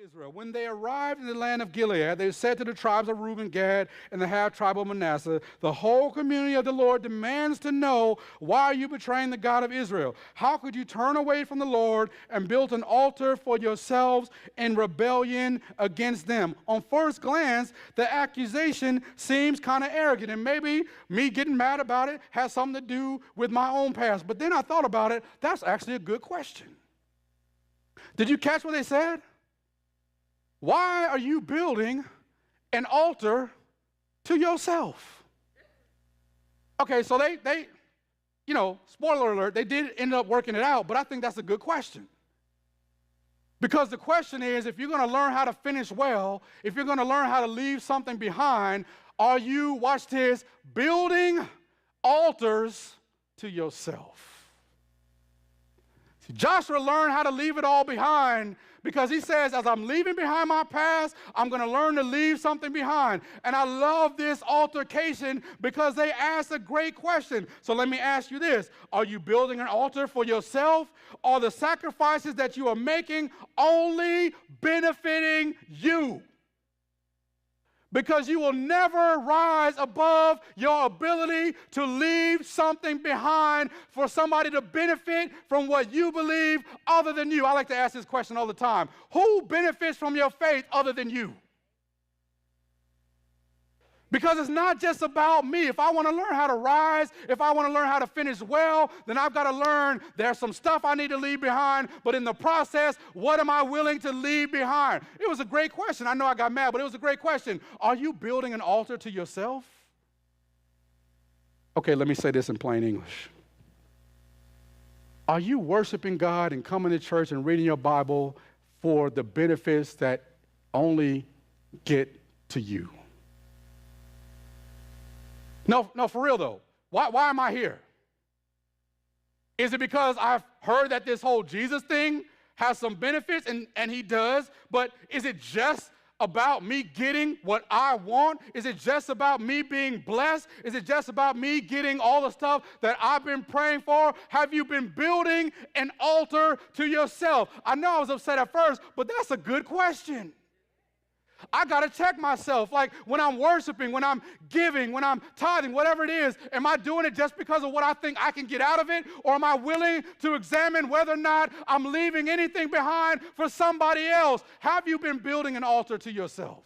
Israel. When they arrived in the land of Gilead, they said to the tribes of Reuben, Gad, and the half-tribe of Manasseh, the whole community of the Lord demands to know, why are you betraying the God of Israel? How could you turn away from the Lord and build an altar for yourselves in rebellion against them? On first glance, the accusation seems kind of arrogant, and maybe me getting mad about it has something to do with my own past. But then I thought about it. That's actually a good question. Did you catch what they said? Why are you building an altar to yourself? Okay, so they spoiler alert, they did end up working it out, but I think that's a good question. Because the question is, if you're going to learn how to finish well, if you're going to learn how to leave something behind, are you, watch this, building altars to yourself? See, Joshua learned how to leave it all behind because he says, as I'm leaving behind my past, I'm going to learn to leave something behind. And I love this altercation because they asked a great question. So let me ask you this. Are you building an altar for yourself? Are the sacrifices that you are making only benefiting you? Because you will never rise above your ability to leave something behind for somebody to benefit from what you believe other than you. I like to ask this question all the time. Who benefits from your faith other than you? Because it's not just about me. If I want to learn how to rise, if I want to learn how to finish well, then I've got to learn there's some stuff I need to leave behind. But in the process, what am I willing to leave behind? It was a great question. I know I got mad, but it was a great question. Are you building an altar to yourself? Okay, let me say this in plain English. Are you worshiping God and coming to church and reading your Bible for the benefits that only get to you? No, for real though. Why am I here? Is it because I've heard that this whole Jesus thing has some benefits, and he does, but is it just about me getting what I want? Is it just about me being blessed? Is it just about me getting all the stuff that I've been praying for? Have you been building an altar to yourself? I know I was upset at first, but that's a good question. I got to check myself. Like when I'm worshiping, when I'm giving, when I'm tithing, whatever it is, am I doing it just because of what I think I can get out of it? Or am I willing to examine whether or not I'm leaving anything behind for somebody else? Have you been building an altar to yourself?